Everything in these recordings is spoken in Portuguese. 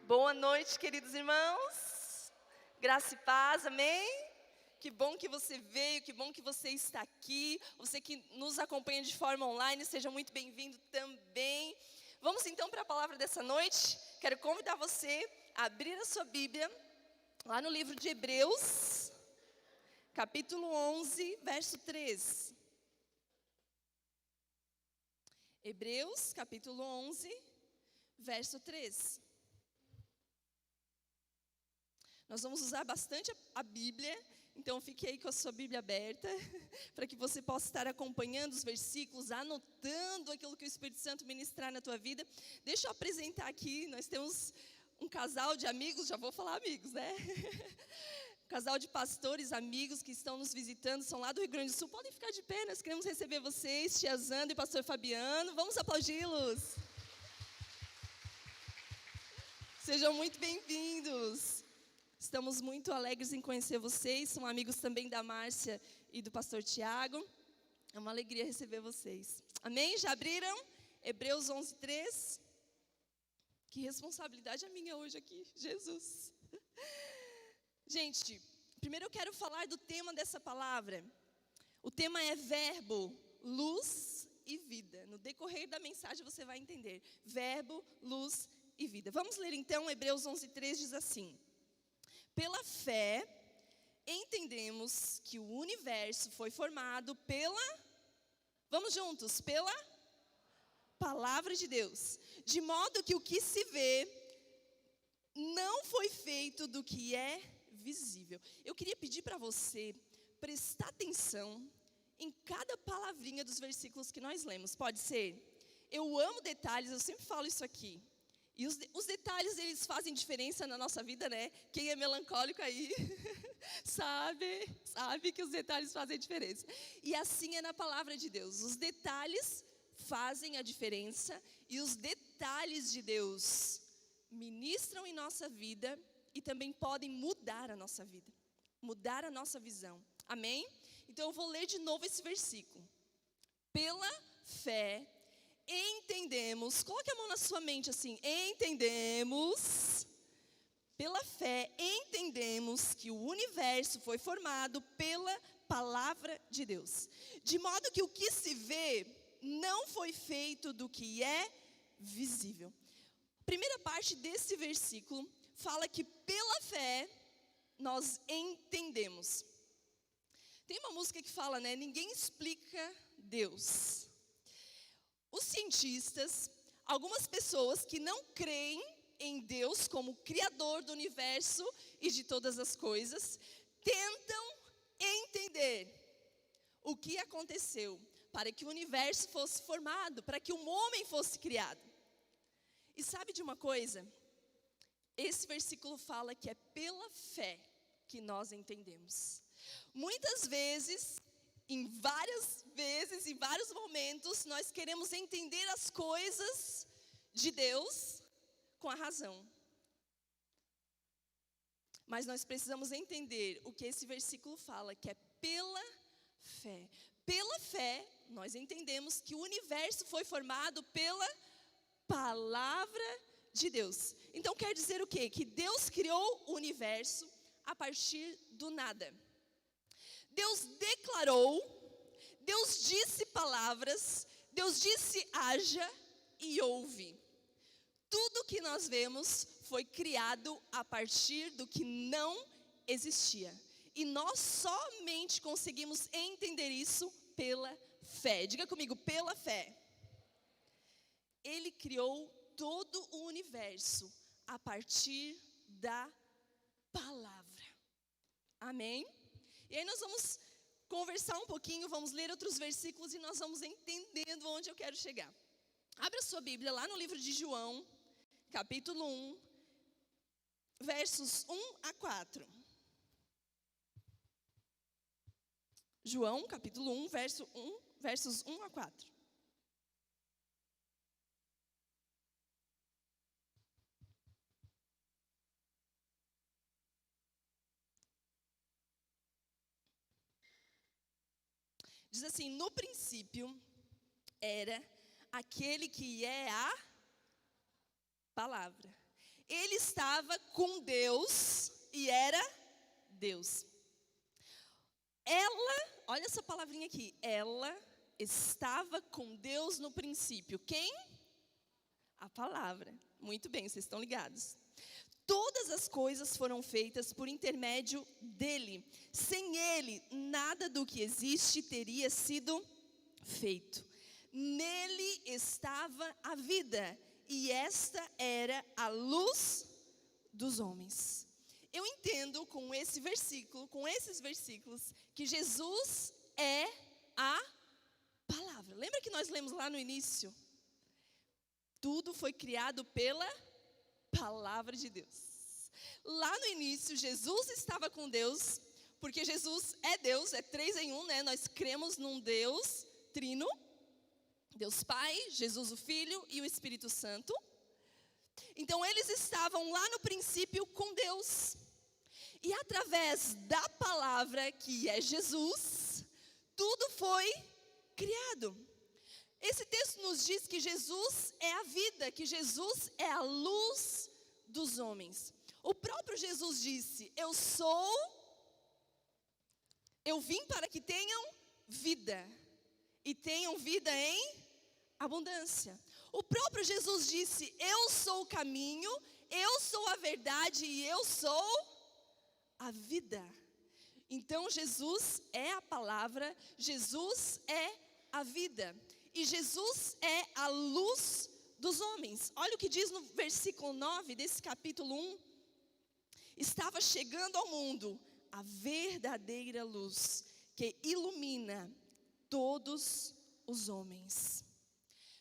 Boa noite, queridos irmãos. Graça e paz, amém? Que bom que você veio, que bom que você está aqui. Você que nos acompanha de forma online, seja muito bem-vindo também. Vamos então para a palavra dessa noite. Quero convidar você a abrir a sua Bíblia, lá no livro de Hebreus, capítulo 11, verso 3. Hebreus, capítulo 11, verso 3. Nós vamos usar bastante a Bíblia, então fique aí com a sua Bíblia aberta, para que você possa estar acompanhando os versículos, anotando aquilo que o Espírito Santo ministrar na tua vida. Deixa eu apresentar aqui, nós temos um casal de amigos, já vou falar amigos, né? Um casal de pastores, amigos que estão nos visitando, são lá do Rio Grande do Sul. Podem ficar de pé, nós queremos receber vocês, tia Zanda e pastor Fabiano. Vamos aplaudi-los. Sejam muito bem-vindos. Estamos muito alegres em conhecer vocês. São amigos também da Márcia e do pastor Tiago. É uma alegria receber vocês. Amém? Já abriram? Hebreus 11, 3. Que responsabilidade a minha hoje aqui, Jesus. Gente, primeiro eu quero falar do tema dessa palavra. O tema é verbo, luz e vida. No decorrer da mensagem você vai entender. Verbo, luz e vida. Vamos ler então, Hebreus 11, 3 diz assim: pela fé, entendemos que o universo foi formado vamos juntos, pela palavra de Deus. De modo que o que se vê não foi feito do que é visível. Eu queria pedir para você prestar atenção em cada palavrinha dos versículos que nós lemos. Pode ser? Eu amo detalhes, eu sempre falo isso aqui. E os detalhes, eles fazem diferença na nossa vida, né? Quem é melancólico aí, sabe que os detalhes fazem diferença. E assim é na palavra de Deus. Os detalhes fazem a diferença e os detalhes de Deus ministram em nossa vida e também podem mudar a nossa vida, mudar a nossa visão. Amém? Então eu vou ler de novo esse versículo. Pela fé, entendemos, coloque a mão na sua mente assim, entendemos, pela fé, entendemos que o universo foi formado pela palavra de Deus. De modo que o que se vê não foi feito do que é visível. A primeira parte desse versículo fala que pela fé nós entendemos. Tem uma música que fala, né? Ninguém explica Deus. Os cientistas, algumas pessoas que não creem em Deus como Criador do universo e de todas as coisas, tentam entender o que aconteceu para que o universo fosse formado, para que um homem fosse criado. E sabe de uma coisa? Esse versículo fala que é pela fé que nós entendemos. Muitas vezes, em vários momentos, nós queremos entender as coisas de Deus com a razão. Mas nós precisamos entender o que esse versículo fala, que é pela fé. Pela fé, nós entendemos que o universo foi formado pela palavra de Deus. Então quer dizer o quê? Que Deus criou o universo a partir do nada. Deus declarou, Deus disse palavras, Deus disse haja e houve. Tudo que nós vemos foi criado a partir do que não existia. E nós somente conseguimos entender isso pela fé. Diga comigo, pela fé. Ele criou todo o universo a partir da palavra. Amém? E aí nós vamos conversar um pouquinho, vamos ler outros versículos e nós vamos entendendo onde eu quero chegar. Abra sua Bíblia lá no livro de João, capítulo 1, versos 1 a 4. João, capítulo 1, versos 1 a 4. Diz assim: no princípio era aquele que é a palavra. Ele estava com Deus e era Deus. Ela, olha essa palavrinha aqui, ela estava com Deus no princípio. Quem? A palavra. Muito bem, vocês estão ligados. Todas as coisas foram feitas por intermédio dele. Sem ele, nada do que existe teria sido feito. Nele estava a vida, e esta era a luz dos homens. Eu entendo com esse versículo, com esses versículos, que Jesus é a palavra. Lembra que nós lemos lá no início? Tudo foi criado pela palavra de Deus. Lá no início, Jesus estava com Deus, porque Jesus é Deus, é 3 em 1, né? Nós cremos num Deus trino, Deus Pai, Jesus o Filho e o Espírito Santo. Então eles estavam lá no princípio com Deus. E através da palavra, que é Jesus, tudo foi criado. Esse texto nos diz que Jesus é a vida, que Jesus é a luz dos homens. O próprio Jesus disse: eu vim para que tenham vida, e tenham vida em abundância. O próprio Jesus disse: eu sou o caminho, eu sou a verdade e eu sou a vida. Então Jesus é a palavra, Jesus é a vida. E Jesus é a luz dos homens. Olha o que diz no versículo 9 desse capítulo 1. Estava chegando ao mundo a verdadeira luz que ilumina todos os homens.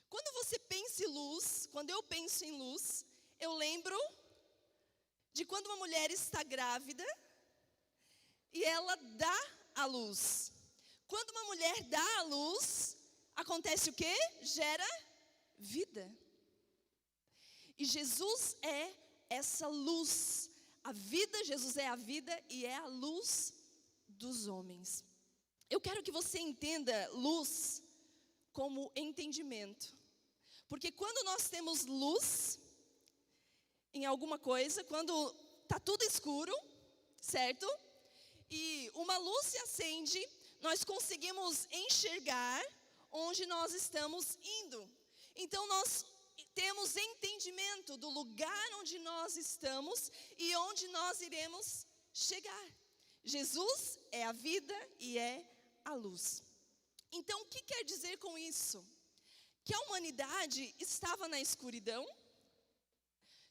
Quando você pensa em luz, quando eu penso em luz, eu lembro de quando uma mulher está grávida e ela dá a luz. Quando uma mulher dá a luz, acontece o quê? Gera vida. E Jesus é essa luz. A vida, Jesus é a vida e é a luz dos homens. Eu quero que você entenda luz como entendimento. Porque quando nós temos luz em alguma coisa, quando está tudo escuro, certo? E uma luz se acende, nós conseguimos enxergar onde nós estamos indo. Então nós temos entendimento do lugar onde nós estamos e onde nós iremos chegar. Jesus é a vida e é a luz. Então o que quer dizer com isso? Que a humanidade estava na escuridão?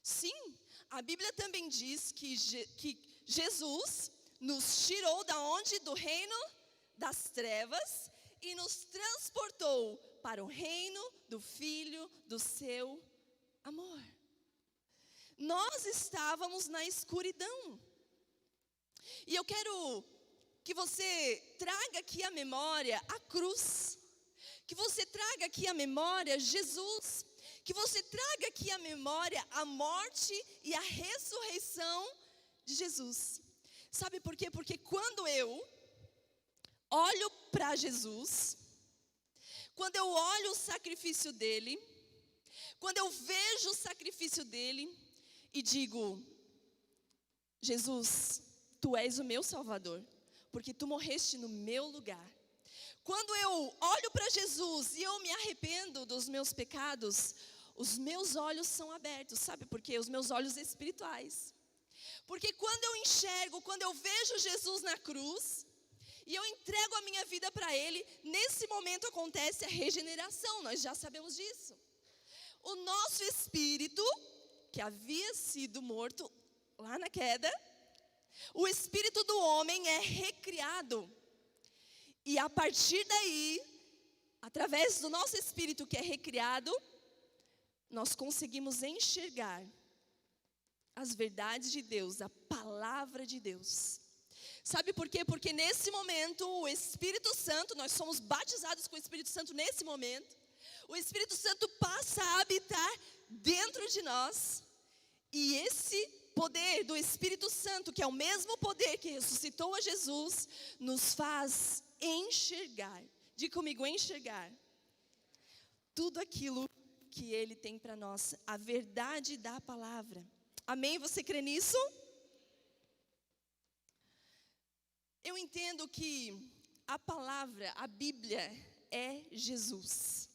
Sim, a Bíblia também diz que Jesus nos tirou da onde? Do reino das trevas e nos transportou para o reino do Filho do seu amor. Nós estávamos na escuridão. E eu quero que você traga aqui à memória a cruz. Que você traga aqui à memória Jesus. Que você traga aqui à memória a morte e a ressurreição de Jesus. Sabe por quê? Porque quando eu olho para Jesus, quando eu olho o sacrifício dele, quando eu vejo o sacrifício dele e digo: Jesus, tu és o meu Salvador, porque tu morreste no meu lugar. Quando eu olho para Jesus e eu me arrependo dos meus pecados, os meus olhos são abertos. Sabe por quê? Os meus olhos espirituais. Porque quando eu enxergo, quando eu vejo Jesus na cruz e eu entrego a minha vida para Ele, nesse momento acontece a regeneração, nós já sabemos disso. O nosso espírito, que havia sido morto lá na queda, o espírito do homem é recriado. E a partir daí, através do nosso espírito que é recriado, nós conseguimos enxergar as verdades de Deus, a palavra de Deus. Sabe por quê? Porque nesse momento o Espírito Santo, nós somos batizados com o Espírito Santo nesse momento. O Espírito Santo passa a habitar dentro de nós. E esse poder do Espírito Santo, que é o mesmo poder que ressuscitou a Jesus, nos faz enxergar. Diga comigo, enxergar. Tudo aquilo que Ele tem para nós, a verdade da palavra. Amém? Você crê nisso? Eu entendo que a palavra, a Bíblia, é Jesus.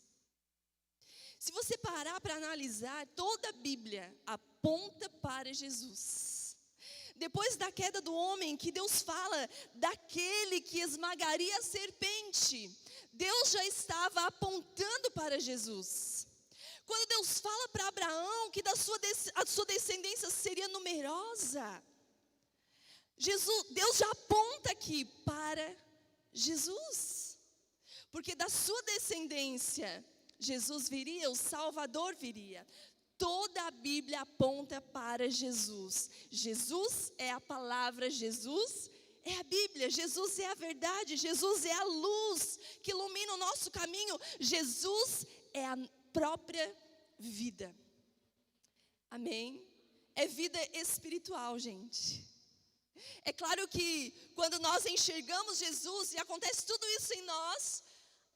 Se você parar para analisar, toda a Bíblia aponta para Jesus. Depois da queda do homem, que Deus fala daquele que esmagaria a serpente, Deus já estava apontando para Jesus. Quando Deus fala para Abraão que a sua descendência seria numerosa, Deus já aponta aqui para Jesus. Porque da sua descendência, Jesus viria, o Salvador viria. Toda a Bíblia aponta para Jesus. Jesus é a palavra, Jesus é a Bíblia, Jesus é a verdade, Jesus é a luz que ilumina o nosso caminho. Jesus é a própria vida. Amém? É vida espiritual, gente. É claro que quando nós enxergamos Jesus e acontece tudo isso em nós,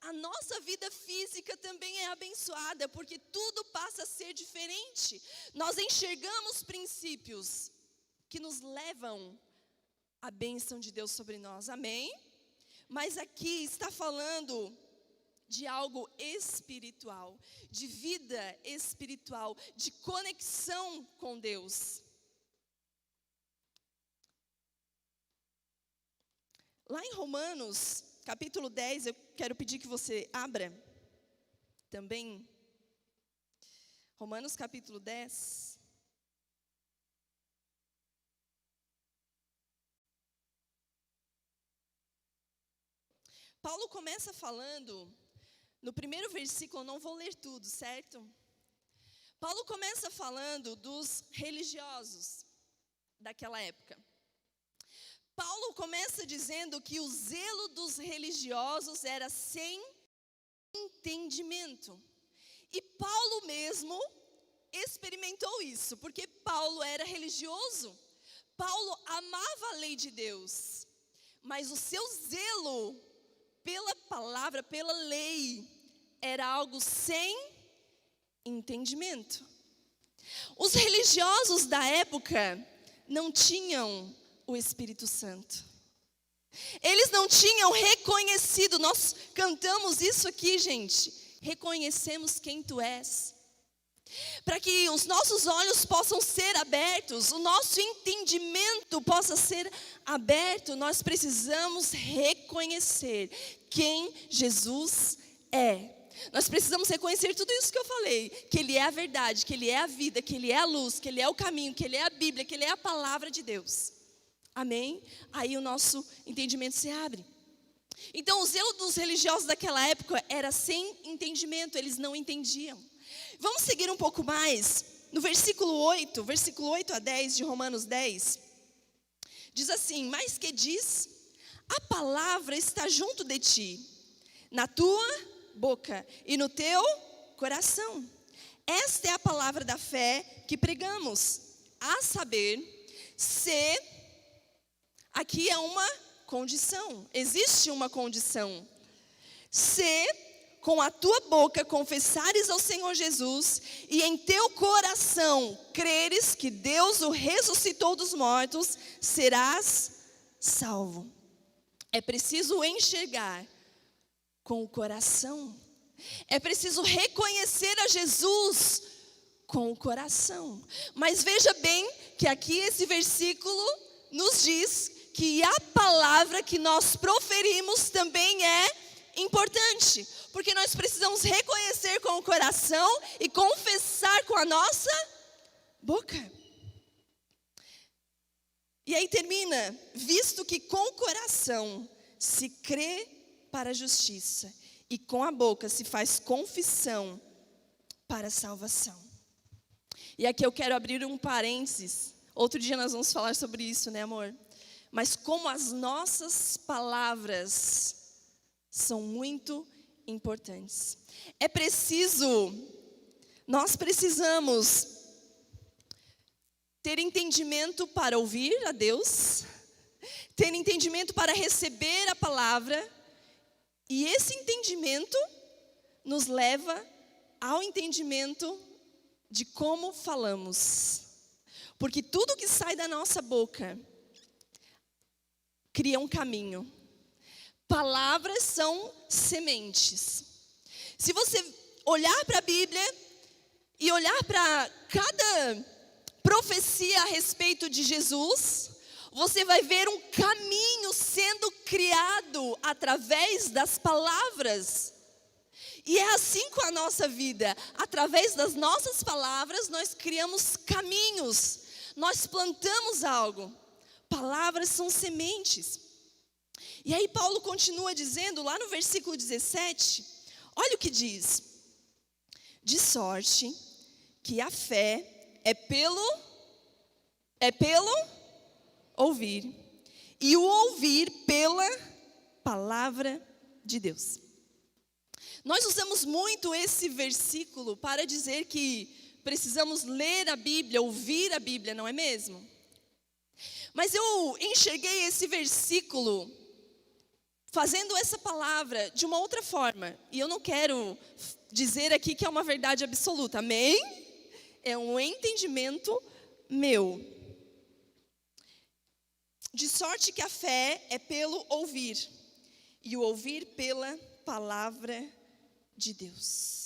a nossa vida física também é abençoada, porque tudo passa a ser diferente. Nós enxergamos princípios que nos levam à bênção de Deus sobre nós, amém? Mas aqui está falando de algo espiritual, de vida espiritual, de conexão com Deus. Lá em Romanos, capítulo 10, eu quero pedir que você abra também. Romanos capítulo 10. Paulo começa falando, no primeiro versículo, eu não vou ler tudo, certo? Paulo começa falando dos religiosos daquela época. Paulo começa dizendo que o zelo dos religiosos era sem entendimento. E Paulo mesmo experimentou isso, porque Paulo era religioso. Paulo amava a lei de Deus, mas o seu zelo pela palavra, pela lei, era algo sem entendimento. Os religiosos da época não tinham o Espírito Santo. Eles não tinham reconhecido, nós cantamos isso aqui, gente. Reconhecemos quem tu és. Para que os nossos olhos possam ser abertos, o nosso entendimento possa ser aberto, nós precisamos reconhecer quem Jesus é. Nós precisamos reconhecer tudo isso que eu falei, que Ele é a verdade, que Ele é a vida, que Ele é a luz, que Ele é o caminho, que Ele é a Bíblia, que Ele é a palavra de Deus. Amém? Aí o nosso entendimento se abre. Então o zelo dos religiosos daquela época era sem entendimento, eles não entendiam. Vamos seguir um pouco mais, no versículo 8 a 10 de Romanos 10. Diz assim: mas que diz, a palavra está junto de ti, na tua boca e no teu coração. Esta é a palavra da fé que pregamos, a saber, se... Aqui é uma condição, existe uma condição. Se com a tua boca confessares ao Senhor Jesus e em teu coração creres que Deus o ressuscitou dos mortos, serás salvo. É preciso enxergar com o coração. É preciso reconhecer a Jesus com o coração. Mas veja bem que aqui esse versículo nos diz que a palavra que nós proferimos também é importante, porque nós precisamos reconhecer com o coração e confessar com a nossa boca. E aí termina, visto que com o coração se crê para a justiça e com a boca se faz confissão para a salvação. E aqui eu quero abrir um parênteses. Outro dia nós vamos falar sobre isso, né, amor? Mas como as nossas palavras são muito importantes. Nós precisamos ter entendimento para ouvir a Deus, ter entendimento para receber a palavra, e esse entendimento nos leva ao entendimento de como falamos. Porque tudo que sai da nossa boca cria um caminho. Palavras são sementes. Se você olhar para a Bíblia e olhar para cada profecia a respeito de Jesus, você vai ver um caminho sendo criado através das palavras. E é assim com a nossa vida. Através das nossas palavras, nós criamos caminhos. Nós plantamos algo. Palavras são sementes. E aí Paulo continua dizendo, lá no versículo 17, olha o que diz. De sorte que a fé é pelo ouvir. E o ouvir pela palavra de Deus. Nós usamos muito esse versículo para dizer que precisamos ler a Bíblia, ouvir a Bíblia, não é mesmo? Mas eu enxerguei esse versículo fazendo essa palavra de uma outra forma. E eu não quero dizer aqui que é uma verdade absoluta, amém? É um entendimento meu. De sorte que a fé é pelo ouvir, e o ouvir pela palavra de Deus.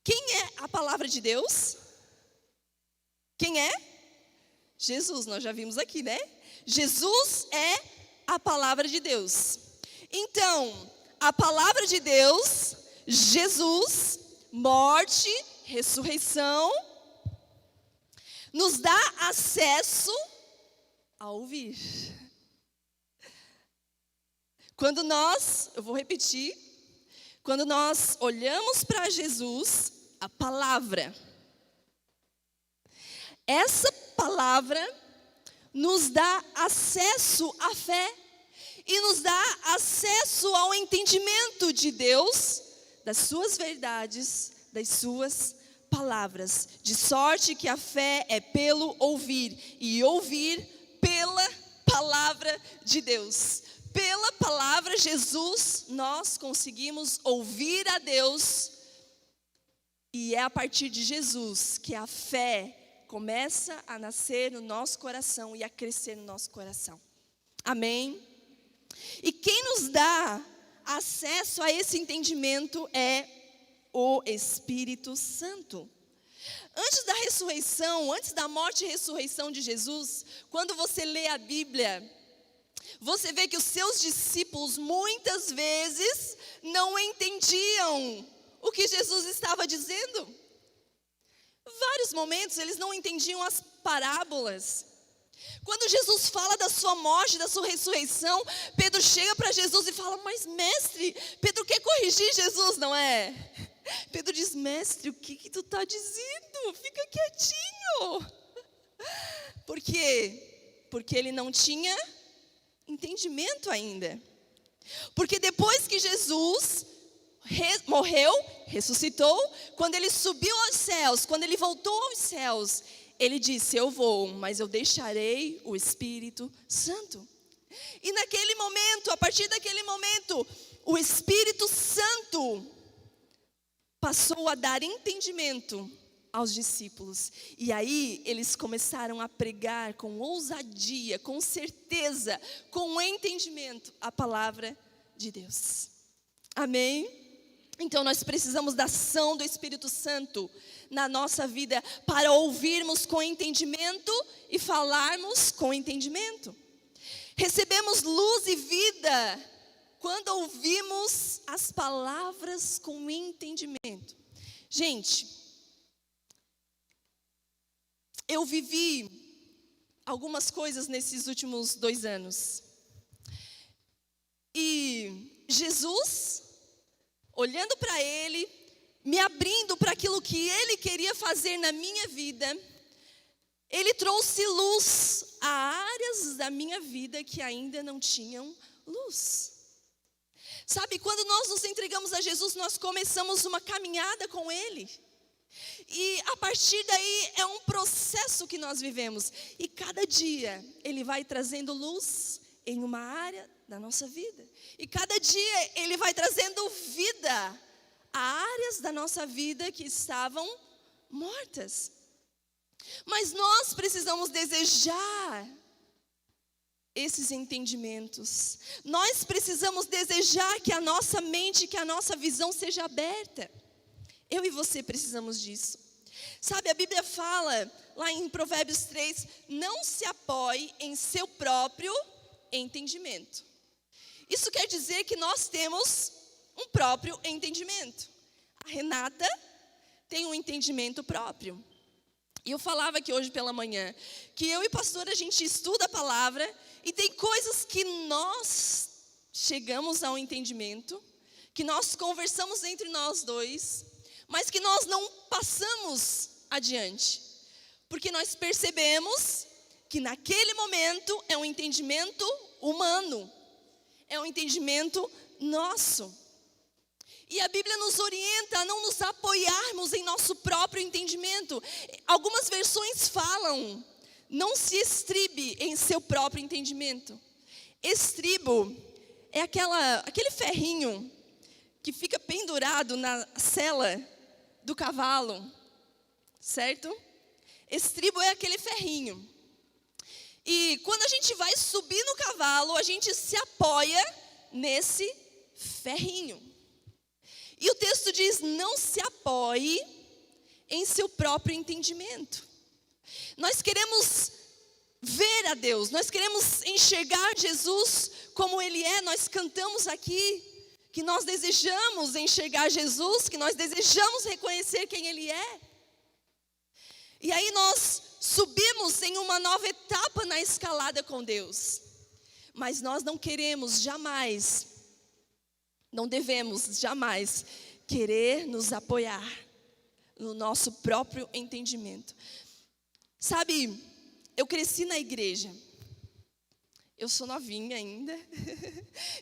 Quem é a palavra de Deus? Quem é? Jesus, nós já vimos aqui, né? Jesus é a palavra de Deus. Então, a palavra de Deus, Jesus, morte, ressurreição, nos dá acesso a ouvir. Quando nós, eu vou repetir, quando nós olhamos para Jesus, a palavra, essa palavra nos dá acesso à fé e nos dá acesso ao entendimento de Deus, das suas verdades, das suas palavras. De sorte que a fé é pelo ouvir, e ouvir pela palavra de Deus. Pela palavra Jesus, nós conseguimos ouvir a Deus, e é a partir de Jesus que a fé começa a nascer no nosso coração e a crescer no nosso coração. Amém? E quem nos dá acesso a esse entendimento é o Espírito Santo. Antes da ressurreição, antes da morte e ressurreição de Jesus, quando você lê a Bíblia, você vê que os seus discípulos muitas vezes não entendiam o que Jesus estava dizendo. Vários momentos eles não entendiam as parábolas. Quando Jesus fala da sua morte, da sua ressurreição, Pedro chega para Jesus e fala: mas mestre, Pedro quer corrigir Jesus, não é? Pedro diz: mestre, o que tu está dizendo? Fica quietinho. Por quê? Porque ele não tinha entendimento ainda. Porque depois que Jesus morreu, ressuscitou, quando ele subiu aos céus, quando ele voltou aos céus, ele disse: eu vou, mas eu deixarei o Espírito Santo. E naquele momento, a partir daquele momento, o Espírito Santo passou a dar entendimento aos discípulos. E aí eles começaram a pregar com ousadia, com certeza, com entendimento a palavra de Deus. Amém? Então nós precisamos da ação do Espírito Santo na nossa vida para ouvirmos com entendimento e falarmos com entendimento. Recebemos luz e vida quando ouvimos as palavras com entendimento. Gente, eu vivi algumas coisas nesses últimos 2 anos. E Jesus, olhando para Ele, me abrindo para aquilo que Ele queria fazer na minha vida, Ele trouxe luz a áreas da minha vida que ainda não tinham luz. Sabe, quando nós nos entregamos a Jesus, nós começamos uma caminhada com Ele. E a partir daí é um processo que nós vivemos. E cada dia Ele vai trazendo luz em uma área da nossa vida. E cada dia Ele vai trazendo vida a áreas da nossa vida que estavam mortas. Mas nós precisamos desejar esses entendimentos. Nós precisamos desejar que a nossa mente, que a nossa visão seja aberta. Eu e você precisamos disso. Sabe, a Bíblia fala lá em Provérbios 3, não se apoie em seu próprio entendimento. Isso quer dizer que nós temos um próprio entendimento. A Renata tem um entendimento próprio. E eu falava aqui hoje pela manhã, que eu e pastor, a gente estuda a palavra, e tem coisas que nós chegamos ao entendimento, que nós conversamos entre nós dois, mas que nós não passamos adiante. Porque nós percebemos que naquele momento é um entendimento humano, é um entendimento nosso. E a Bíblia nos orienta a não nos apoiarmos em nosso próprio entendimento. Algumas versões falam, não se estribe em seu próprio entendimento. Estribo é aquele ferrinho que fica pendurado na sela do cavalo, certo? Estribo é aquele ferrinho. E quando a gente vai subir no cavalo, a gente se apoia nesse ferrinho. E o texto diz, não se apoie em seu próprio entendimento. Nós queremos ver a Deus, nós queremos enxergar Jesus como Ele é. Nós cantamos aqui que nós desejamos enxergar Jesus, que nós desejamos reconhecer quem Ele é. E aí nós subimos em uma nova etapa na escalada com Deus. Mas nós não queremos jamais, não devemos jamais querer nos apoiar no nosso próprio entendimento. Sabe, eu cresci na igreja. Eu sou novinha ainda.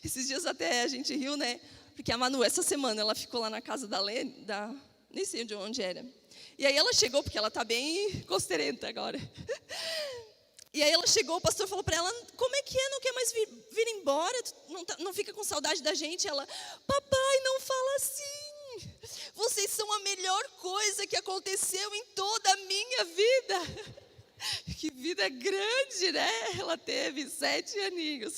Esses dias até a gente riu, né? Porque a Manu, essa semana, ela ficou lá na casa da Lê, nem sei de onde era. E aí ela chegou, porque ela está bem costeirenta agora. E aí ela chegou, o pastor falou para ela, como é que é, não quer mais vir embora? Não fica com saudade da gente? Ela, papai, não fala assim. Vocês são a melhor coisa que aconteceu em toda a minha vida. Que vida grande, né? Ela teve 7 aninhos.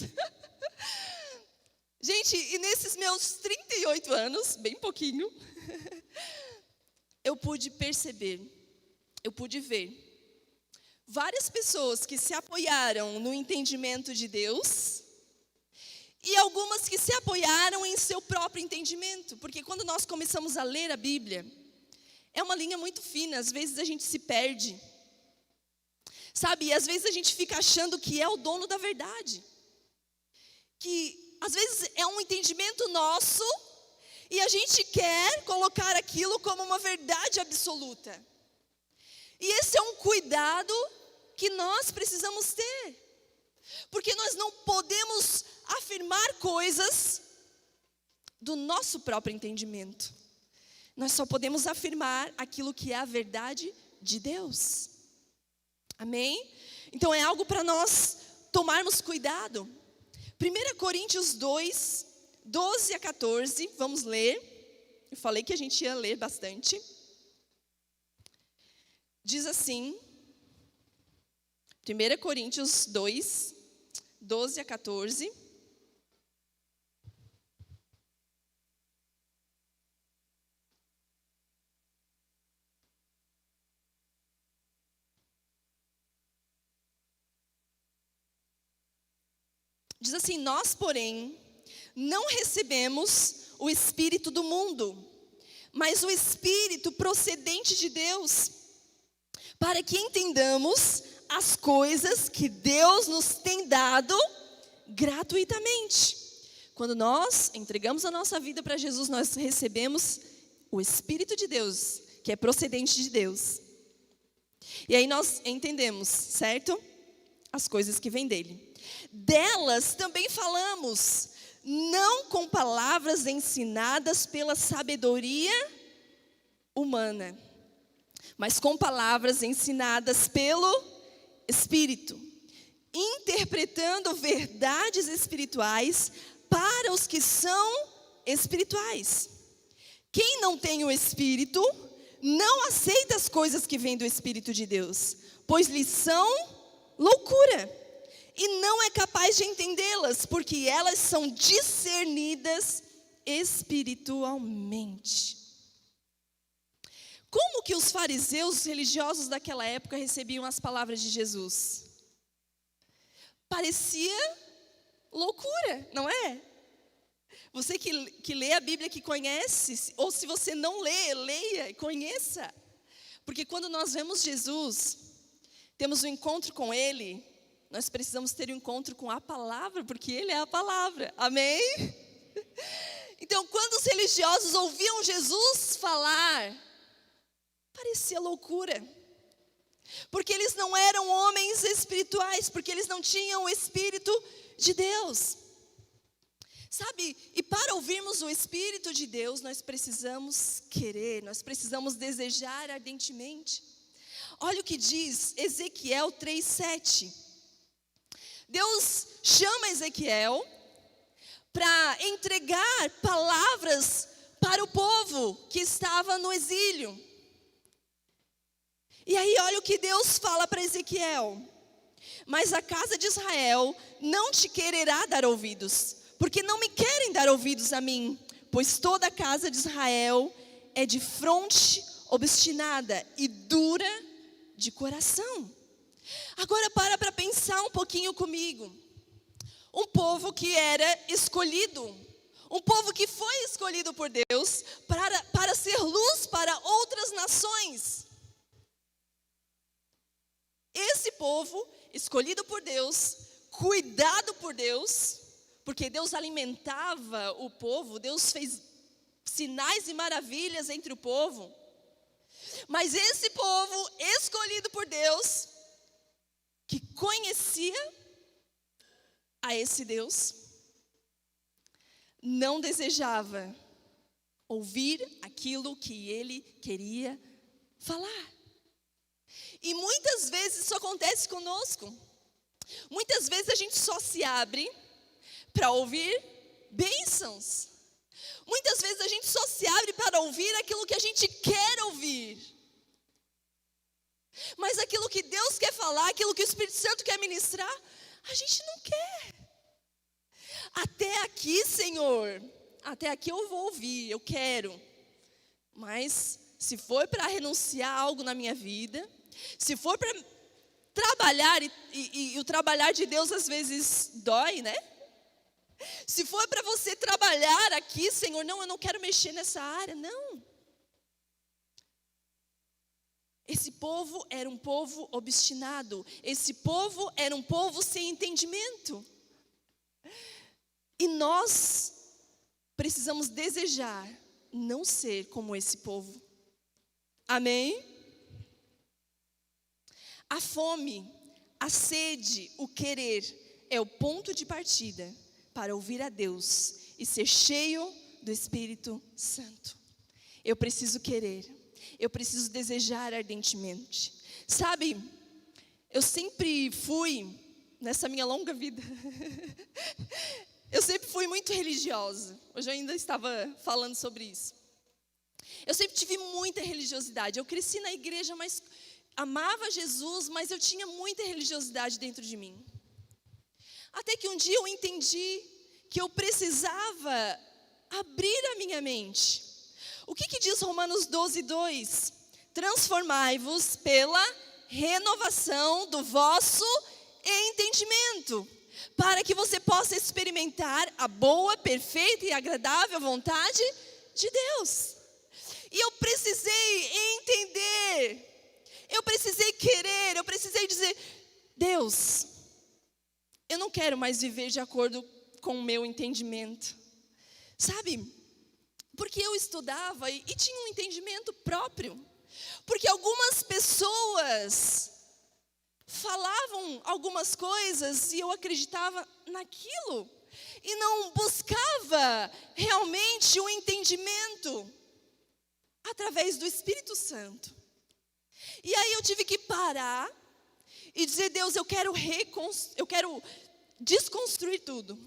Gente, e nesses meus 38 anos, bem pouquinho, eu pude perceber, eu pude ver várias pessoas que se apoiaram no entendimento de Deus e algumas que se apoiaram em seu próprio entendimento. Porque quando nós começamos a ler a Bíblia, é uma linha muito fina, às vezes a gente se perde. Sabe, e às vezes a gente fica achando que é o dono da verdade. Que às vezes é um entendimento nosso e a gente quer colocar aquilo como uma verdade absoluta. E esse é um cuidado que nós precisamos ter. Porque nós não podemos afirmar coisas do nosso próprio entendimento. Nós só podemos afirmar aquilo que é a verdade de Deus. Amém? Então é algo para nós tomarmos cuidado. 1 Coríntios 2, 12 a 14, vamos ler. Eu falei que a gente ia ler bastante. Diz assim, 1 Coríntios 2, 12 a 14. Diz assim, nós, porém, não recebemos o Espírito do mundo, mas o Espírito procedente de Deus, para que entendamos as coisas que Deus nos tem dado gratuitamente. Quando nós entregamos a nossa vida para Jesus, nós recebemos o Espírito de Deus, que é procedente de Deus. E aí nós entendemos, certo? As coisas que vêm dele. Delas também falamos, não com palavras ensinadas pela sabedoria humana, mas com palavras ensinadas pelo Espírito, interpretando verdades espirituais para os que são espirituais. Quem não tem o Espírito não aceita as coisas que vêm do Espírito de Deus, pois lhes são loucura, e não é capaz de entendê-las, porque elas são discernidas espiritualmente. Como que os fariseus religiosos daquela época recebiam as palavras de Jesus? Parecia loucura, não é? Você que lê a Bíblia, que conhece, ou se você não lê, leia e conheça. Porque quando nós vemos Jesus, temos um encontro com Ele, nós precisamos ter um encontro com a palavra, porque Ele é a palavra, amém? Então, quando os religiosos ouviam Jesus falar, parecia loucura. Porque eles não eram homens espirituais, porque eles não tinham o Espírito de Deus. Sabe, e para ouvirmos o Espírito de Deus, nós precisamos querer, nós precisamos desejar ardentemente. Olha o que diz Ezequiel 3:7. Deus chama Ezequiel para entregar palavras para o povo que estava no exílio. E aí olha o que Deus fala para Ezequiel: mas a casa de Israel não te quererá dar ouvidos, porque não me querem dar ouvidos a mim, pois toda a casa de Israel é de fronte obstinada e dura de coração. Agora para pensar um pouquinho comigo. Um povo que era escolhido, um povo que foi escolhido por Deus para ser luz para outras nações. Esse povo escolhido por Deus, cuidado por Deus, porque Deus alimentava o povo, Deus fez sinais e maravilhas entre o povo. Mas esse povo escolhido por Deus, que conhecia a esse Deus, não desejava ouvir aquilo que Ele queria falar. E muitas vezes isso acontece conosco. Muitas vezes a gente só se abre para ouvir bênçãos. Muitas vezes a gente só se abre para ouvir aquilo que a gente quer ouvir. Mas aquilo que Deus quer falar, aquilo que o Espírito Santo quer ministrar, a gente não quer. Até aqui, Senhor, até aqui eu vou ouvir, eu quero. Mas se for para renunciar a algo na minha vida, se for para trabalhar, e o trabalhar de Deus às vezes dói, né? Se for para você trabalhar aqui, Senhor, não, eu não quero mexer nessa área, não. Esse povo era um povo obstinado. Esse povo era um povo sem entendimento. E nós precisamos desejar não ser como esse povo. Amém? A fome, a sede, o querer é o ponto de partida para ouvir a Deus e ser cheio do Espírito Santo. Eu preciso querer, eu preciso desejar ardentemente. Sabe, eu sempre fui, nessa minha longa vida, eu sempre fui muito religiosa. Hoje eu ainda estava falando sobre isso. Eu sempre tive muita religiosidade. Eu cresci na igreja, mas amava Jesus, mas eu tinha muita religiosidade dentro de mim. Até que um dia eu entendi que eu precisava abrir a minha mente. O que diz Romanos 12:2? Transformai-vos pela renovação do vosso entendimento, para que você possa experimentar a boa, perfeita e agradável vontade de Deus. E eu precisei entender, eu precisei querer, eu precisei dizer: Deus, eu não quero mais viver de acordo com o meu entendimento. Sabe, porque eu estudava e tinha um entendimento próprio. Porque algumas pessoas falavam algumas coisas e eu acreditava naquilo. E não buscava realmente o entendimento através do Espírito Santo. E aí eu tive que parar e dizer: Deus, eu quero desconstruir tudo.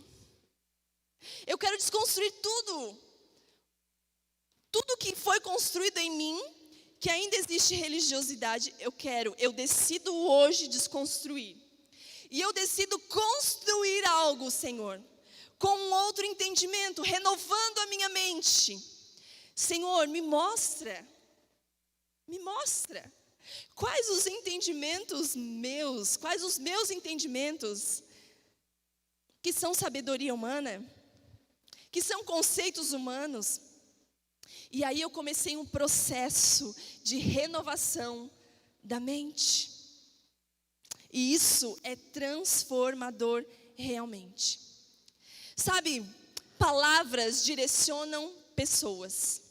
Eu quero desconstruir tudo que foi construído em mim, que ainda existe religiosidade, eu decido hoje desconstruir. E eu decido construir algo, Senhor, com um outro entendimento, renovando a minha mente. Senhor, me mostra quais os entendimentos meus, quais os meus entendimentos que são sabedoria humana, que são conceitos humanos. E aí eu comecei um processo de renovação da mente. E isso é transformador realmente. Sabe, palavras direcionam pessoas.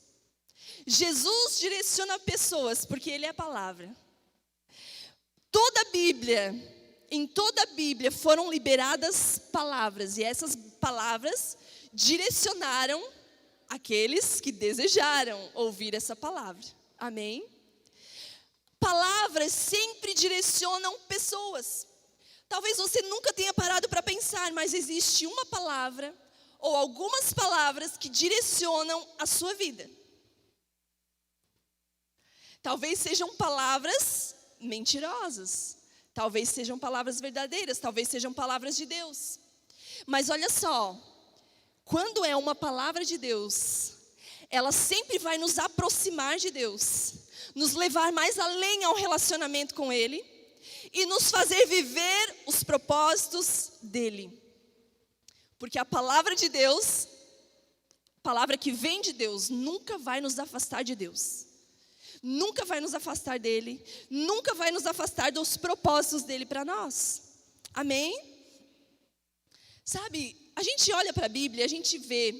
Jesus direciona pessoas porque Ele é a palavra. Em toda a Bíblia foram liberadas palavras. E essas palavras direcionaram aqueles que desejaram ouvir essa palavra. Amém? Palavras sempre direcionam pessoas. Talvez você nunca tenha parado para pensar, mas existe uma palavra ou algumas palavras que direcionam a sua vida. Talvez sejam palavras mentirosas, talvez sejam palavras verdadeiras, talvez sejam palavras de Deus. Mas olha só, quando é uma palavra de Deus, ela sempre vai nos aproximar de Deus, nos levar mais além ao relacionamento com Ele e nos fazer viver os propósitos dEle. Porque a palavra de Deus, a palavra que vem de Deus, nunca vai nos afastar de Deus. Nunca vai nos afastar dEle, nunca vai nos afastar dos propósitos dEle para nós. Amém? Sabe, a gente olha para a Bíblia, a gente vê,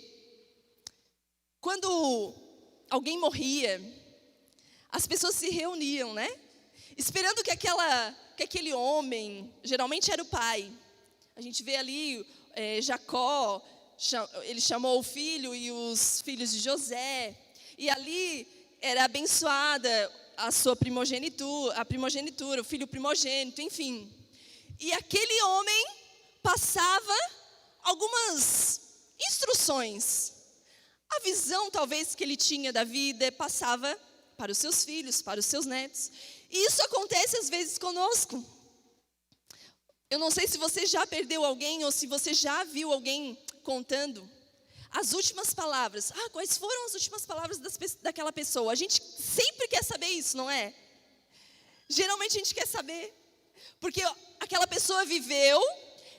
quando alguém morria, as pessoas se reuniam, né? Esperando que aquele homem, geralmente era o pai. A gente vê ali Jacó, ele chamou o filho e os filhos de José. E ali era abençoada a sua primogenitura, o filho primogênito, enfim. E aquele homem passava algumas instruções. A visão talvez que ele tinha da vida passava para os seus filhos, para os seus netos. E isso acontece às vezes conosco. Eu não sei se você já perdeu alguém ou se você já viu alguém contando as últimas palavras. Quais foram as últimas palavras daquela pessoa? A gente sempre quer saber isso, não é? Geralmente a gente quer saber. Porque aquela pessoa viveu,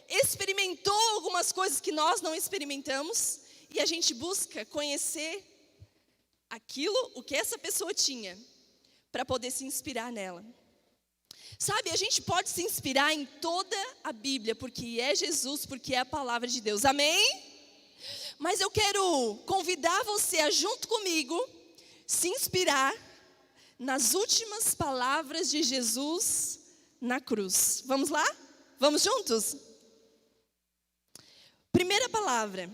experimentou algumas coisas que nós não experimentamos. E a gente busca conhecer o que essa pessoa tinha, para poder se inspirar nela. Sabe, a gente pode se inspirar em toda a Bíblia, porque é Jesus, porque é a palavra de Deus. Amém? Mas eu quero convidar você a, junto comigo, se inspirar nas últimas palavras de Jesus na cruz. Vamos lá? Vamos juntos? Primeira palavra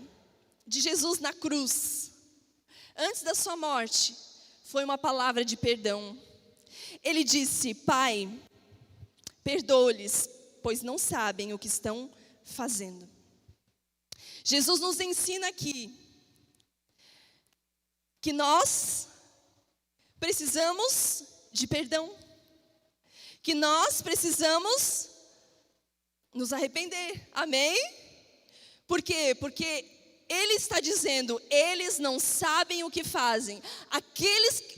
de Jesus na cruz, antes da sua morte, foi uma palavra de perdão. Ele disse: Pai, perdoa-lhes, pois não sabem o que estão fazendo. Jesus nos ensina aqui que nós precisamos de perdão, que nós precisamos nos arrepender. Amém? Por quê? Porque Ele está dizendo, eles não sabem o que fazem.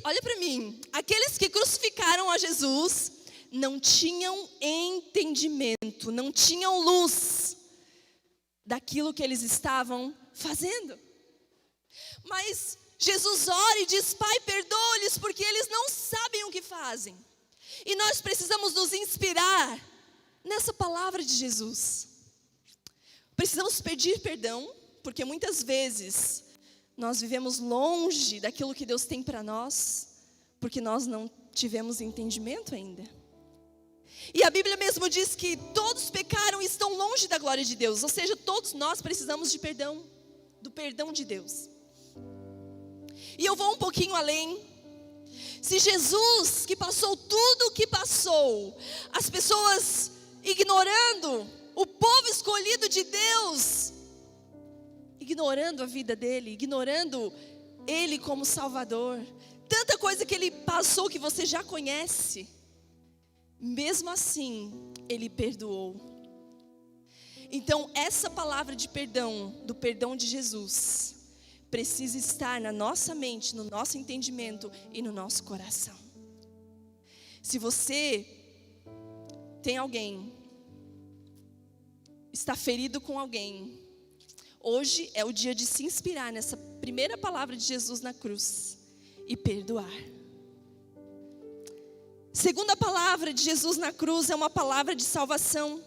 Olha para mim, aqueles que crucificaram a Jesus não tinham entendimento, não tinham luz daquilo que eles estavam fazendo. Mas Jesus ora e diz: Pai, perdoa-lhes, porque eles não sabem o que fazem. E nós precisamos nos inspirar nessa palavra de Jesus. Precisamos pedir perdão, porque muitas vezes nós vivemos longe daquilo que Deus tem para nós, porque nós não tivemos entendimento ainda. E a Bíblia mesmo diz que todos pecaram e estão longe da glória de Deus. Ou seja, todos nós precisamos de perdão, do perdão de Deus. E eu vou um pouquinho além. Se Jesus, que passou tudo o que passou, as pessoas ignorando, o povo escolhido de Deus, ignorando a vida dele, ignorando ele como Salvador, tanta coisa que ele passou que você já conhece, mesmo assim, ele perdoou. Então, essa palavra de perdão, do perdão de Jesus, precisa estar na nossa mente, no nosso entendimento e no nosso coração. Se você tem alguém, está ferido com alguém, hoje é o dia de se inspirar nessa primeira palavra de Jesus na cruz e perdoar. Segunda palavra de Jesus na cruz é uma palavra de salvação.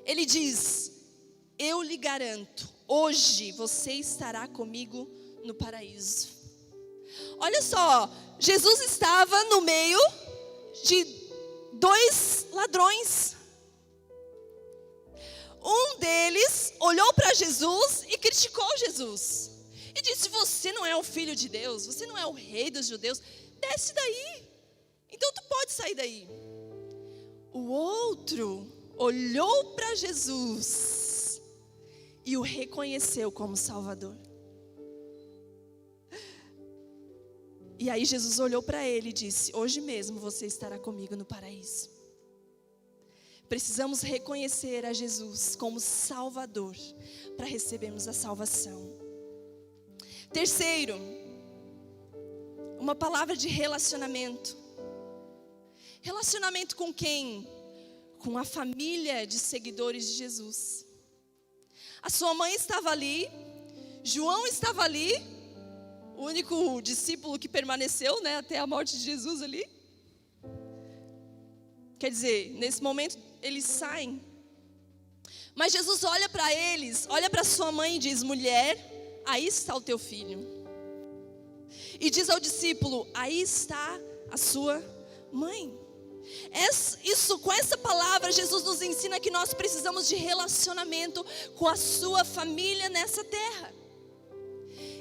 Ele diz: eu lhe garanto, hoje você estará comigo no paraíso. Olha só, Jesus estava no meio de 2 ladrões. Um deles olhou para Jesus e criticou Jesus. E disse: você não é o filho de Deus, você não é o rei dos judeus, desce daí. Então tu pode sair daí. O outro olhou para Jesus e o reconheceu como Salvador. E aí Jesus olhou para ele e disse: hoje mesmo você estará comigo no paraíso. Precisamos reconhecer a Jesus como Salvador para recebermos a salvação. Terceiro, uma palavra de relacionamento. Relacionamento com quem? Com a família de seguidores de Jesus. A sua mãe estava ali, João estava ali, o único discípulo que permaneceu, né, até a morte de Jesus ali. Quer dizer, nesse momento eles saem. Mas Jesus olha para eles, olha para sua mãe e diz: mulher, aí está o teu filho. E diz ao discípulo: aí está a sua mãe. Com essa palavra, Jesus nos ensina que nós precisamos de relacionamento com a sua família nessa terra.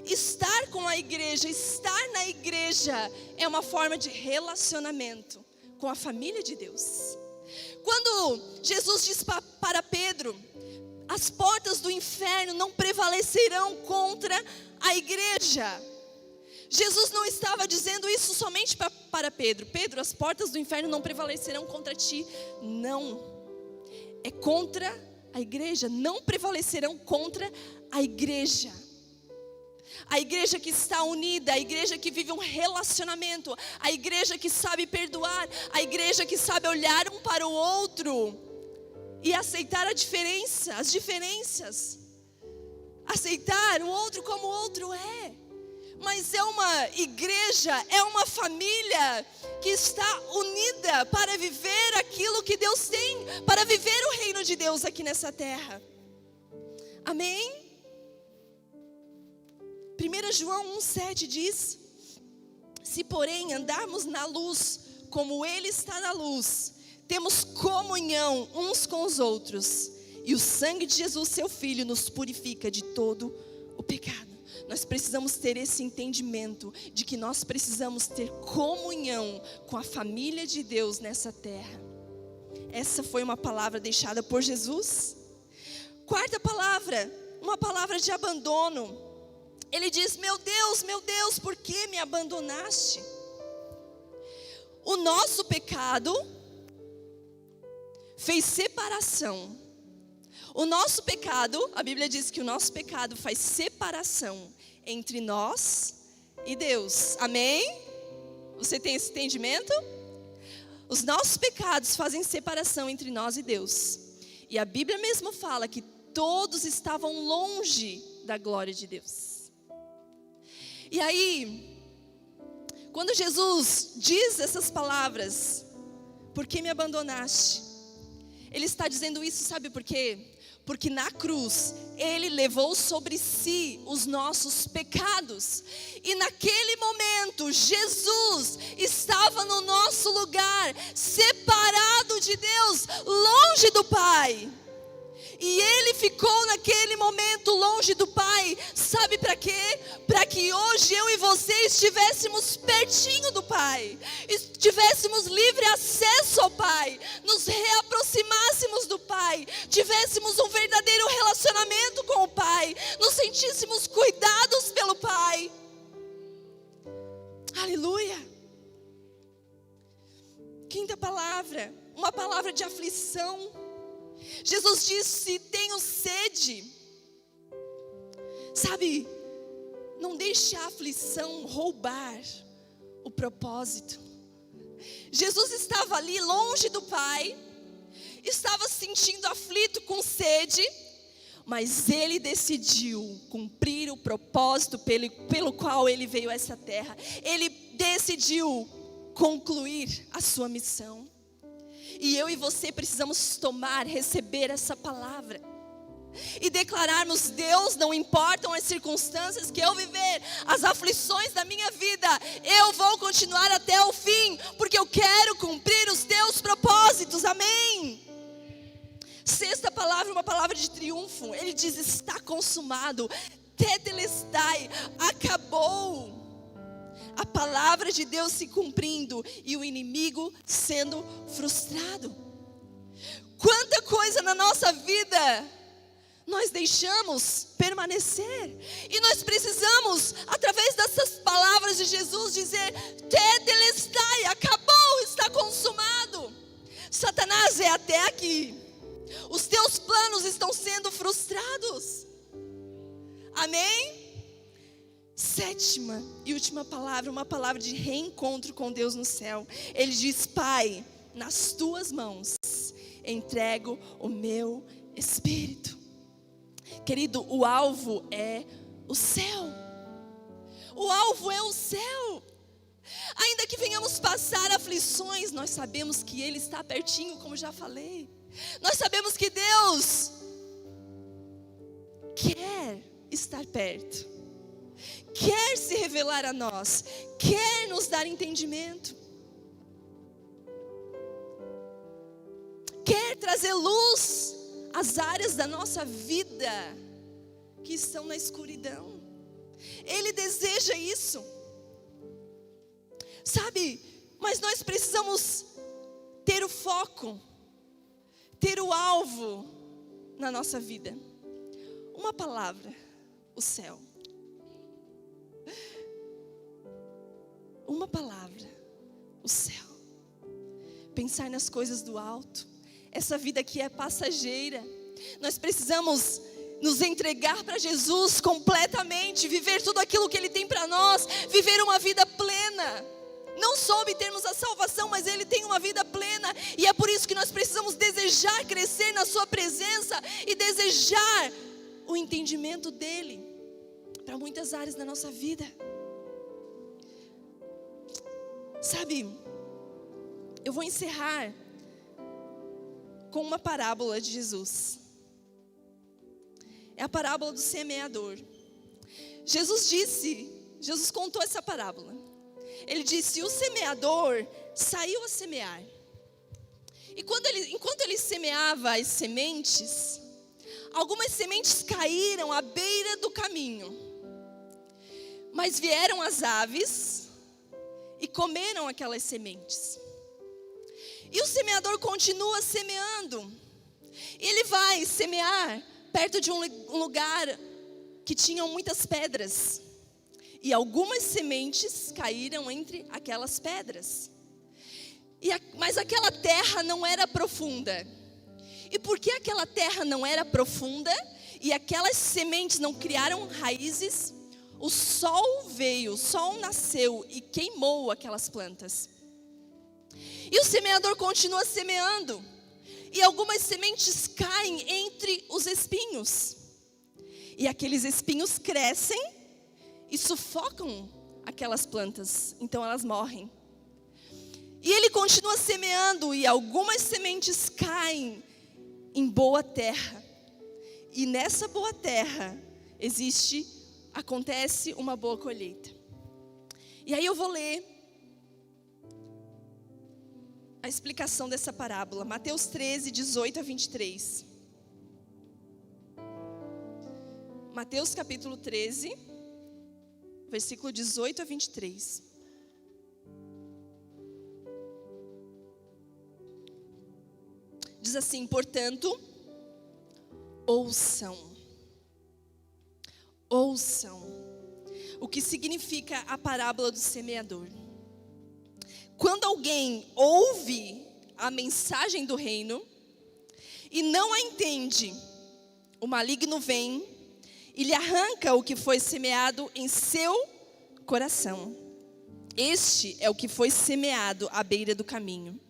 Estar com a igreja, estar na igreja é uma forma de relacionamento com a família de Deus. Quando Jesus diz para Pedro: as portas do inferno não prevalecerão contra a igreja, Jesus não estava dizendo isso somente para Pedro. Pedro, as portas do inferno não prevalecerão contra ti. Não, é contra a igreja. Não prevalecerão contra a igreja. A igreja que está unida, a igreja que vive um relacionamento, a igreja que sabe perdoar, a igreja que sabe olhar um para o outro e aceitar as diferenças. Aceitar o outro como o outro é. Mas é uma igreja, é uma família que está unida para viver aquilo que Deus tem, para viver o reino de Deus aqui nessa terra. Amém? 1 João 1,7 diz: se porém andarmos na luz, como Ele está na luz, temos comunhão uns com os outros, e o sangue de Jesus, seu Filho, nos purifica de todo o pecado. Nós precisamos ter esse entendimento de que nós precisamos ter comunhão com a família de Deus nessa terra. Essa foi uma palavra deixada por Jesus. Quarta palavra, uma palavra de abandono. Ele diz: meu Deus, por que me abandonaste? O nosso pecado fez separação. O nosso pecado, a Bíblia diz que o nosso pecado faz separação entre nós e Deus. Amém? Você tem esse entendimento? Os nossos pecados fazem separação entre nós e Deus. E a Bíblia mesmo fala que todos estavam longe da glória de Deus. E aí, quando Jesus diz essas palavras: por que me abandonaste? Ele está dizendo isso, sabe por quê? Porque na cruz, Ele levou sobre si os nossos pecados. E naquele momento, Jesus estava no nosso lugar, separado de Deus, longe do Pai. E Ele ficou naquele momento longe do Pai. Sabe para quê? Para que hoje eu e você estivéssemos pertinho do Pai, tivéssemos livre acesso ao Pai, nos reaproximássemos do Pai, tivéssemos um verdadeiro relacionamento com o Pai, nos sentíssemos cuidados pelo Pai. Jesus disse: tenho sede. Sabe, não deixe a aflição roubar o propósito. Jesus estava ali longe do Pai, estava se sentindo aflito, com sede, mas ele decidiu cumprir o propósito pelo qual ele veio a essa terra. Ele decidiu concluir a sua missão. E eu e você precisamos receber essa palavra e declararmos: Deus, não importam as circunstâncias que eu viver, as aflições da minha vida, eu vou continuar até o fim, porque eu quero cumprir os teus propósitos. Amém? Sexta palavra, uma palavra de triunfo. Ele diz: está consumado, tetelestai, acabou. A palavra de Deus se cumprindo e o inimigo sendo frustrado. Quanta coisa na nossa vida nós deixamos permanecer, e nós precisamos, através dessas palavras de Jesus, dizer: tetelestai, acabou, está consumado. Satanás, é até aqui. Os teus planos estão sendo frustrados. Amém? Sétima e última palavra, uma palavra de reencontro com Deus no céu. Ele diz: Pai, nas tuas mãos entrego o meu espírito. Querido, o alvo é o céu. O alvo é o céu. Ainda que venhamos passar aflições, nós sabemos que Ele está pertinho, como já falei. Nós sabemos que Deus quer estar perto, quer se revelar a nós, quer nos dar entendimento, quer trazer luz às áreas da nossa vida que estão na escuridão. Ele deseja isso, sabe? Mas nós precisamos ter o foco, ter o alvo na nossa vida. Uma palavra: o céu. Uma palavra: o céu. Pensar nas coisas do alto. Essa vida aqui é passageira. Nós precisamos nos entregar para Jesus completamente, viver tudo aquilo que Ele tem para nós, viver uma vida plena. Não só obtermos a salvação, mas Ele tem uma vida plena. E é por isso que nós precisamos desejar crescer na Sua presença e desejar o entendimento dEle para muitas áreas da nossa vida. Sabe, eu vou encerrar com uma parábola de Jesus. É a parábola do semeador. Jesus contou essa parábola. Ele disse: o semeador saiu a semear. E enquanto ele semeava as sementes, algumas sementes caíram à beira do caminho. Mas vieram as aves e comeram aquelas sementes. E o semeador continua semeando. E ele vai semear perto de um lugar que tinha muitas pedras. E algumas sementes caíram entre aquelas pedras. Mas aquela terra não era profunda. E porque aquela terra não era profunda e aquelas sementes não criaram raízes, o sol nasceu e queimou aquelas plantas. E o semeador continua semeando. E algumas sementes caem entre os espinhos. E aqueles espinhos crescem e sufocam aquelas plantas. Então elas morrem. E ele continua semeando. E algumas sementes caem em boa terra. E nessa boa terra acontece uma boa colheita. E aí eu vou ler a explicação dessa parábola. Mateus 13, 18 a 23. Mateus capítulo 13, versículo 18 a 23. Diz assim: portanto, ouçam o que significa a parábola do semeador. Quando alguém ouve a mensagem do reino e não a entende, o maligno vem e lhe arranca o que foi semeado em seu coração. Este é o que foi semeado à beira do caminho.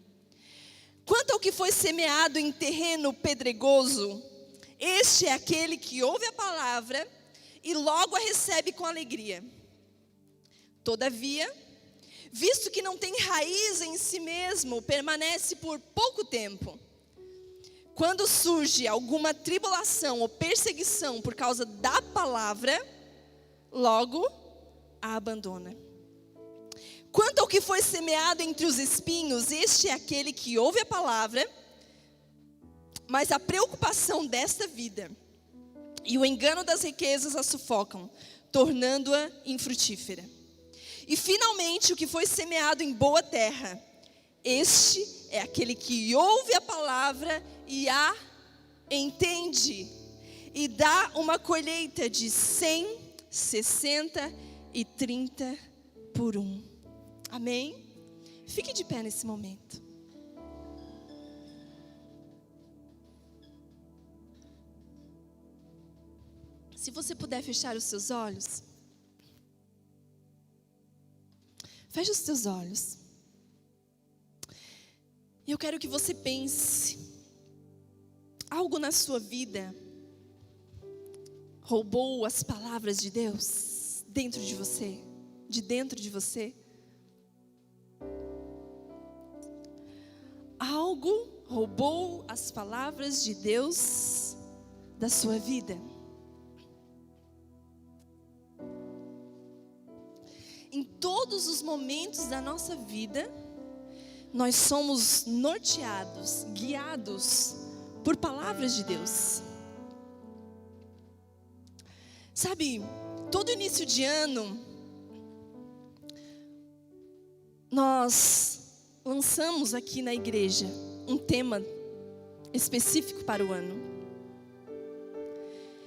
Quanto ao que foi semeado em terreno pedregoso, este é aquele que ouve a palavra e logo a recebe com alegria. Todavia, visto que não tem raiz em si mesmo, permanece por pouco tempo. Quando surge alguma tribulação ou perseguição por causa da palavra, logo a abandona. Quanto ao que foi semeado entre os espinhos, este é aquele que ouve a palavra, mas a preocupação desta vida e o engano das riquezas a sufocam, tornando-a infrutífera. E finalmente o que foi semeado em boa terra, este é aquele que ouve a palavra e a entende, e dá uma colheita de 100, 60 e 30 por 1. Amém? Fique de pé nesse momento. Se você puder fechar os seus olhos, feche os seus olhos. E eu quero que você pense, algo na sua vida roubou as palavras de Deus dentro de você, de dentro de você? Algo roubou as palavras de Deus da sua vida? Em todos os momentos da nossa vida, nós somos norteados, guiados por palavras de Deus. Sabe, todo início de ano, nós lançamos aqui na igreja um tema específico para o ano.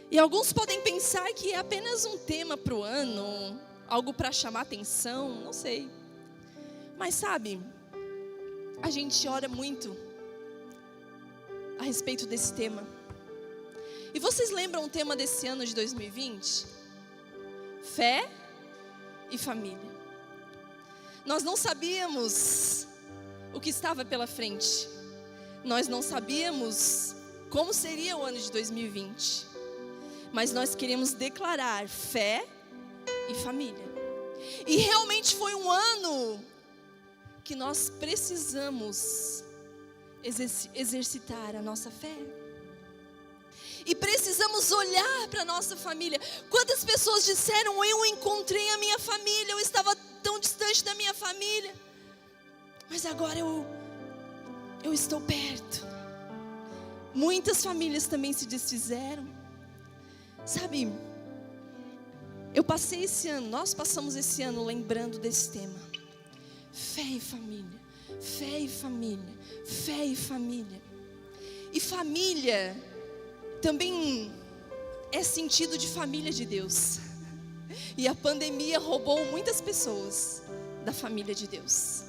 E alguns podem pensar que é apenas um tema para o ano, algo para chamar atenção, não sei. Mas sabe, a gente ora muito a respeito desse tema. E vocês lembram o tema desse ano de 2020? Fé e família. Nós não sabíamos o que estava pela frente. Nós não sabíamos como seria o ano de 2020. Mas nós queremos declarar fé e família. E realmente foi um ano que nós precisamos exercitar a nossa fé. E precisamos olhar para a nossa família. Quantas pessoas disseram, eu encontrei a minha família, eu estava tão distante da minha família, mas agora eu estou perto. Muitas famílias também se desfizeram. Sabe, nós passamos esse ano lembrando desse tema. Fé e família, fé e família, fé e família. E família também é sentido de família de Deus. E a pandemia roubou muitas pessoas da família de Deus.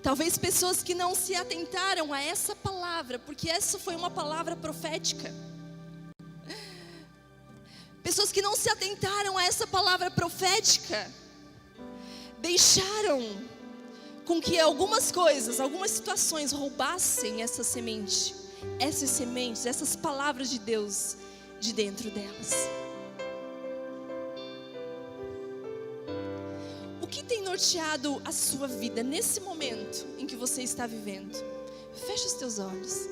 Talvez pessoas que não se atentaram a essa palavra, porque essa foi uma palavra profética. Pessoas que não se atentaram a essa palavra profética, deixaram com que algumas coisas, algumas situações roubassem essa semente, essas sementes, essas palavras de Deus de dentro delas. O que tem norteado a sua vida nesse momento em que você está vivendo? Feche os teus olhos.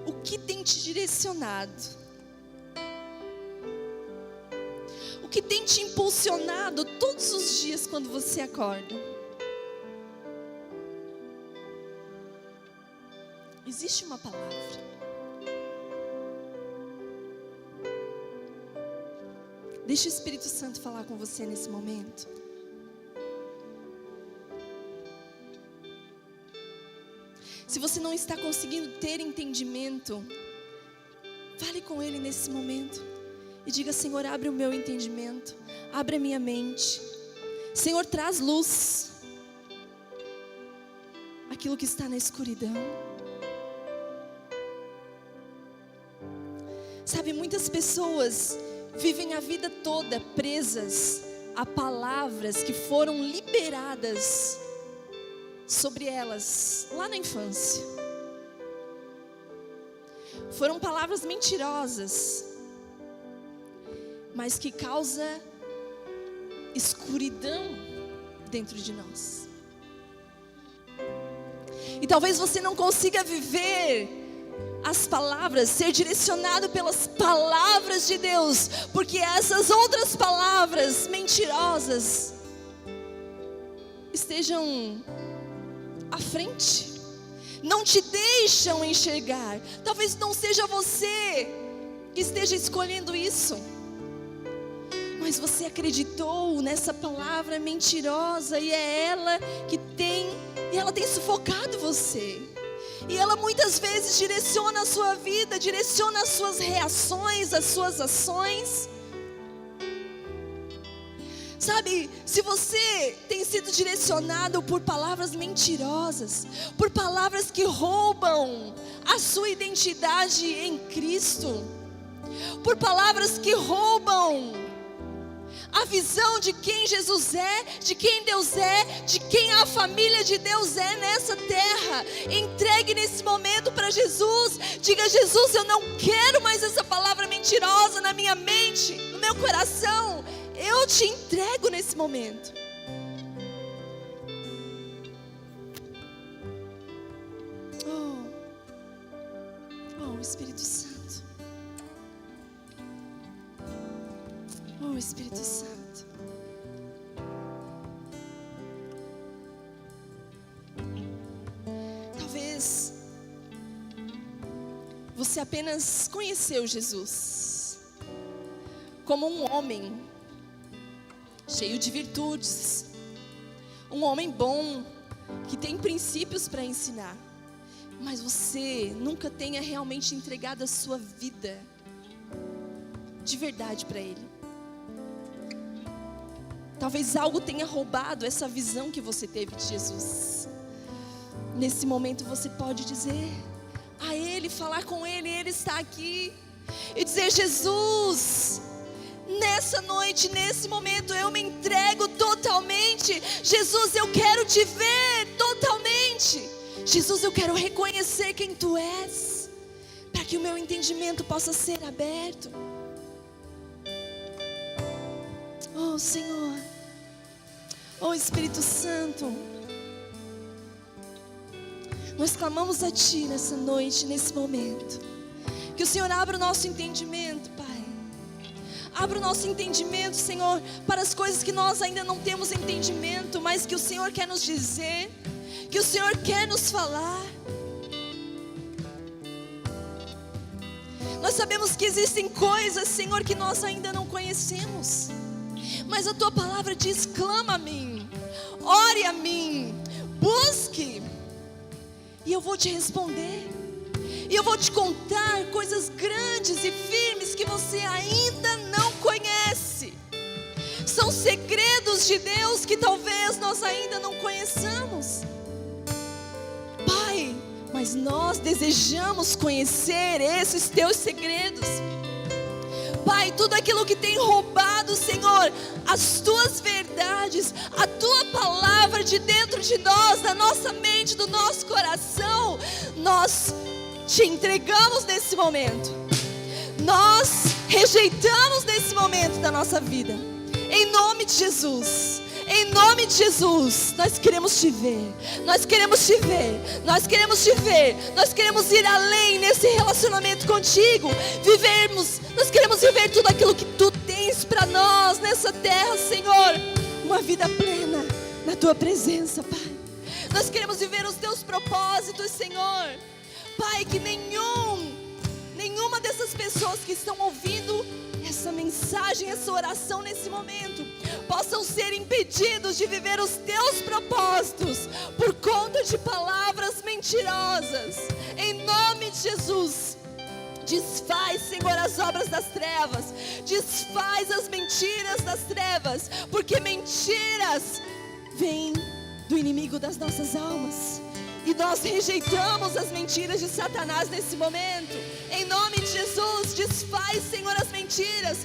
O que tem te direcionado? O que tem te impulsionado todos os dias quando você acorda? Existe uma palavra. Deixa o Espírito Santo falar com você nesse momento. Se você não está conseguindo ter entendimento, fale com Ele nesse momento e diga: Senhor, abre o meu entendimento, abre a minha mente. Senhor, traz luz. aquilo que está na escuridão. Sabe, muitas pessoas vivem a vida toda presas a palavras que foram liberadas sobre elas lá na infância. Foram palavras mentirosas, mas que causam escuridão dentro de nós. E talvez você não consiga viver as palavras, ser direcionado pelas palavras de Deus, porque essas outras palavras mentirosas estejam à frente, não te deixam enxergar. Talvez não seja você que esteja escolhendo isso, mas você acreditou nessa palavra mentirosa, e é ela que ela tem sufocado você. E ela muitas vezes direciona a sua vida, direciona as suas reações, as suas ações. Sabe, se você tem sido direcionado por palavras mentirosas, por palavras que roubam a sua identidade em Cristo, por palavras que roubam a visão de quem Jesus é, de quem Deus é, de quem a família de Deus é nessa terra, entregue nesse momento para Jesus. Diga: Jesus, eu não quero mais essa palavra mentirosa na minha mente, no meu coração. Eu te entrego nesse momento. Oh, Espírito Santo. Oh, Espírito Santo. Talvez você apenas conheceu Jesus como um homem cheio de virtudes, um homem bom, que tem princípios para ensinar, mas você nunca tenha realmente entregado a sua vida de verdade para Ele. Talvez algo tenha roubado essa visão que você teve de Jesus. Nesse momento você pode dizer a Ele, falar com Ele, Ele está aqui, e dizer: Jesus, nessa noite, nesse momento, eu me entrego totalmente. Jesus, eu quero te ver totalmente. Jesus, eu quero reconhecer quem Tu és, para que o meu entendimento possa ser aberto. Oh, Senhor. Oh, Espírito Santo, nós clamamos a Ti nessa noite, nesse momento. Que o Senhor abra o nosso entendimento, Pai. Abra o nosso entendimento, Senhor, para as coisas que nós ainda não temos entendimento, mas que o Senhor quer nos dizer, que o Senhor quer nos falar. Nós sabemos que existem coisas, Senhor, que nós ainda não conhecemos, mas a Tua palavra diz: clama a mim, ore a mim, busque, e eu vou te responder, e eu vou te contar coisas grandes e firmes que você ainda não conhece. São segredos de Deus que talvez nós ainda não conheçamos, Pai, mas nós desejamos conhecer esses Teus segredos. Pai, tudo aquilo que tem roubado, Senhor, as Tuas verdades, a Tua palavra de dentro de nós, da nossa mente, do nosso coração, nós Te entregamos nesse momento. Nós rejeitamos nesse momento da nossa vida. Em nome de Jesus. Em nome de Jesus, nós queremos Te ver, nós queremos Te ver, nós queremos Te ver, nós queremos ir além nesse relacionamento contigo, nós queremos viver tudo aquilo que Tu tens para nós nessa terra, Senhor, uma vida plena na Tua presença, Pai. Nós queremos viver os Teus propósitos, Senhor, Pai, que nenhuma dessas pessoas que estão ouvindo essa mensagem, essa oração nesse momento, possam ser impedidos de viver os Teus propósitos por conta de palavras mentirosas. Em nome de Jesus, desfaz, Senhor, as obras das trevas, desfaz as mentiras das trevas, porque mentiras vêm do inimigo das nossas almas, E nós rejeitamos as mentiras de Satanás nesse momento. Em nome de Jesus, desfaz, Senhor, as mentiras.